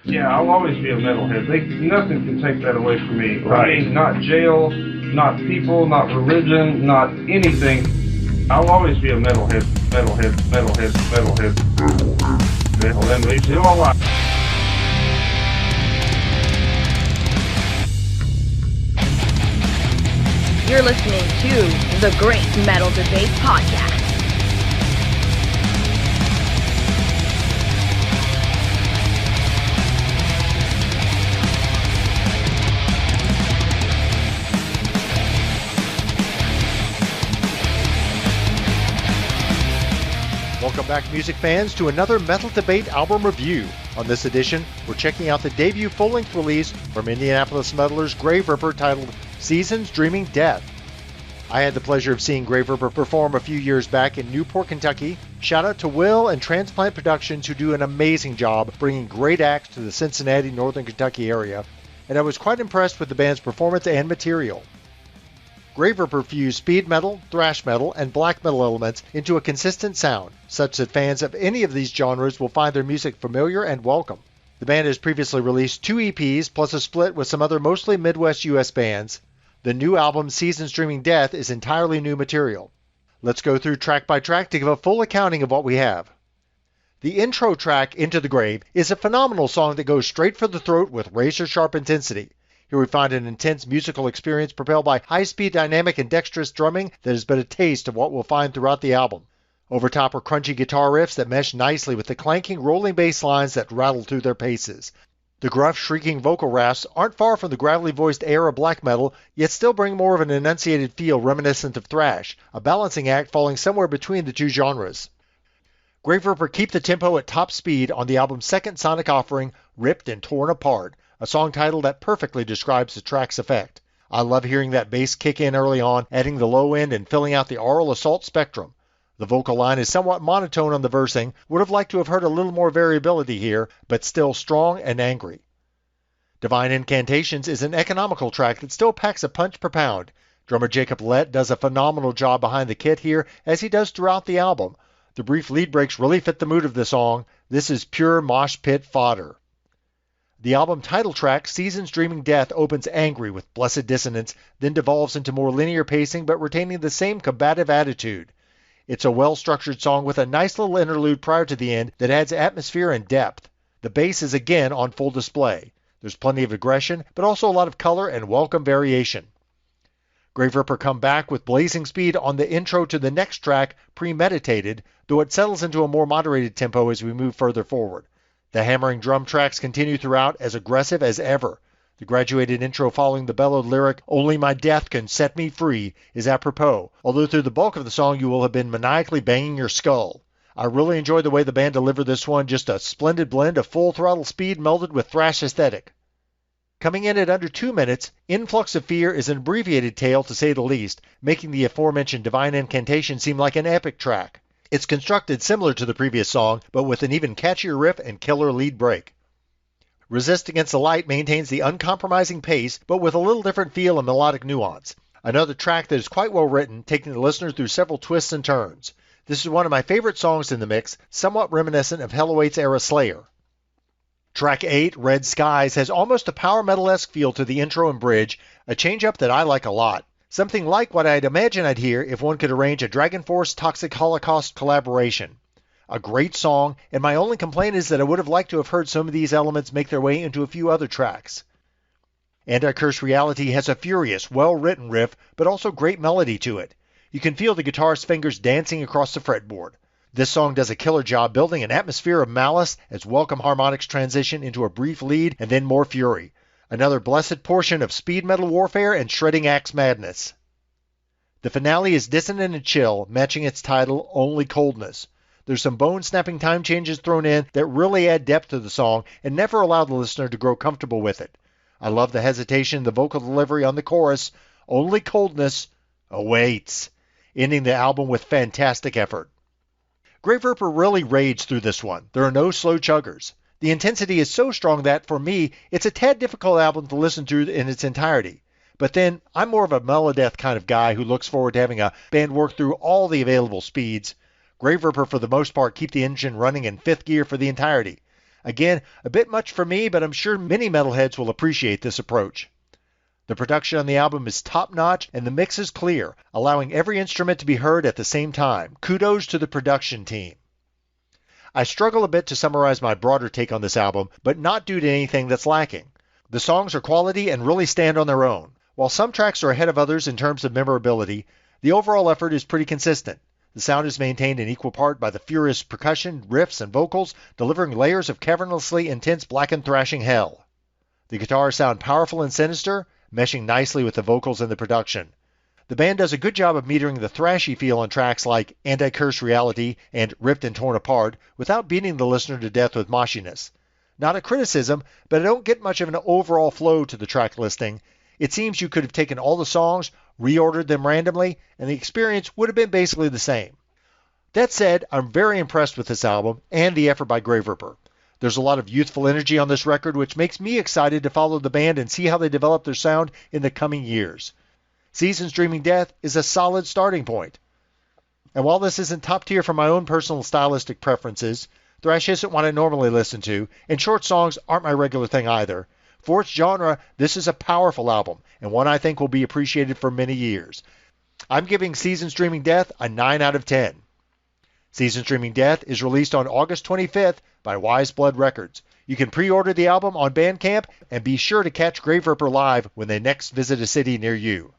Yeah, I'll always be a metalhead. Nothing can take that away from me. Right. I mean, not jail, not people, not religion, not anything. I'll always be a metalhead, metalhead, metalhead, metalhead, metalhead, leaves you all alive. You're listening to the Great Metal Debate Podcast. Welcome back, music fans, to another Metal Debate album review. On this edition, we're checking out the debut full-length release from Indianapolis metalers Graveripper titled Seasons Dreaming Death. I had the pleasure of seeing Graveripper perform a few years back in Newport, Kentucky. Shout out to Will and Transplant Productions, who do an amazing job bringing great acts to the Cincinnati, Northern Kentucky area, and I was quite impressed with the band's performance and material. Graveripper fused speed metal, thrash metal, and black metal elements into a consistent sound, such that fans of any of these genres will find their music familiar and welcome. The band has previously released 2 EPs plus a split with some other mostly Midwest US bands. The new album, Seasons Dreaming Death, is entirely new material. Let's go through track by track to give a full accounting of what we have. The intro track, Into the Grave, is a phenomenal song that goes straight for the throat with razor-sharp intensity. Here we find an intense musical experience propelled by high-speed dynamic and dexterous drumming that is but a taste of what we'll find throughout the album. Overtop are crunchy guitar riffs that mesh nicely with the clanking, rolling bass lines that rattle through their paces. The gruff, shrieking vocal rasps aren't far from the gravelly-voiced air of black metal, yet still bring more of an enunciated feel reminiscent of thrash, a balancing act falling somewhere between the two genres. Graveripper keep the tempo at top speed on the album's second sonic offering, Ripped and Torn Apart, a song title that perfectly describes the track's effect. I love hearing that bass kick in early on, adding the low end and filling out the aural assault spectrum. The vocal line is somewhat monotone on the versing, would have liked to have heard a little more variability here, but still strong and angry. Divine Incantations is an economical track that still packs a punch per pound. Drummer Jacob Lett does a phenomenal job behind the kit here, as he does throughout the album. The brief lead breaks really fit the mood of the song. This is pure mosh pit fodder. The album title track, Seasons Dreaming Death, opens angry with blessed dissonance, then devolves into more linear pacing but retaining the same combative attitude. It's a well-structured song with a nice little interlude prior to the end that adds atmosphere and depth. The bass is again on full display. There's plenty of aggression, but also a lot of color and welcome variation. Graveripper come back with blazing speed on the intro to the next track, Premeditated, though it settles into a more moderated tempo as we move further forward. The hammering drum tracks continue throughout, as aggressive as ever. The graduated intro following the bellowed lyric, "Only my death can set me free," is apropos, although through the bulk of the song you will have been maniacally banging your skull. I really enjoyed the way the band delivered this one, just a splendid blend of full throttle speed melded with thrash aesthetic. Coming in at under 2 minutes, Influx of Fear is an abbreviated tale to say the least, making the aforementioned Divine Incantation seem like an epic track. It's constructed similar to the previous song, but with an even catchier riff and killer lead break. Resist Against the Light maintains the uncompromising pace, but with a little different feel and melodic nuance. Another track that is quite well written, taking the listener through several twists and turns. This is one of my favorite songs in the mix, somewhat reminiscent of Hell Awaits era Slayer. Track 8, Red Skies, has almost a power metal-esque feel to the intro and bridge, a change-up that I like a lot. Something like what I'd imagine I'd hear if one could arrange a Dragon Force Toxic Holocaust collaboration. A great song, and my only complaint is that I would have liked to have heard some of these elements make their way into a few other tracks. Anti-Curse Reality has a furious, well-written riff, but also great melody to it. You can feel the guitarist's fingers dancing across the fretboard. This song does a killer job building an atmosphere of malice as welcome harmonics transition into a brief lead and then more fury. Another blessed portion of speed metal warfare and shredding axe madness. The finale is dissonant and chill, matching its title, Only Coldness. There's some bone-snapping time changes thrown in that really add depth to the song and never allow the listener to grow comfortable with it. I love the hesitation in the vocal delivery on the chorus, Only Coldness awaits, ending the album with fantastic effort. Graveripper really raged through this one. There are no slow chuggers. The intensity is so strong that, for me, it's a tad difficult album to listen to in its entirety. But then, I'm more of a melodeath kind of guy who looks forward to having a band work through all the available speeds. Graveripper, for the most part, keep the engine running in fifth gear for the entirety. Again, a bit much for me, but I'm sure many metalheads will appreciate this approach. The production on the album is top-notch and the mix is clear, allowing every instrument to be heard at the same time. Kudos to the production team. I struggle a bit to summarize my broader take on this album, but not due to anything that's lacking. The songs are quality and really stand on their own. While some tracks are ahead of others in terms of memorability, the overall effort is pretty consistent. The sound is maintained in equal part by the furious percussion, riffs, and vocals, delivering layers of cavernously intense blackened thrashing hell. The guitars sound powerful and sinister, meshing nicely with the vocals and the production. The band does a good job of metering the thrashy feel on tracks like Anti-Curse Reality and Ripped and Torn Apart without beating the listener to death with moshiness. Not a criticism, but I don't get much of an overall flow to the track listing. It seems you could have taken all the songs, reordered them randomly, and the experience would have been basically the same. That said, I'm very impressed with this album and the effort by Graveripper. There's a lot of youthful energy on this record, which makes me excited to follow the band and see how they develop their sound in the coming years. Seasons Dreaming Death is a solid starting point. And while this isn't top tier for my own personal stylistic preferences, thrash isn't what I normally listen to, and short songs aren't my regular thing either. For its genre, this is a powerful album, and one I think will be appreciated for many years. I'm giving Seasons Dreaming Death a 9 out of 10. Seasons Dreaming Death is released on August 25th by Wise Blood Records. You can pre-order the album on Bandcamp, and be sure to catch Graveripper live when they next visit a city near you.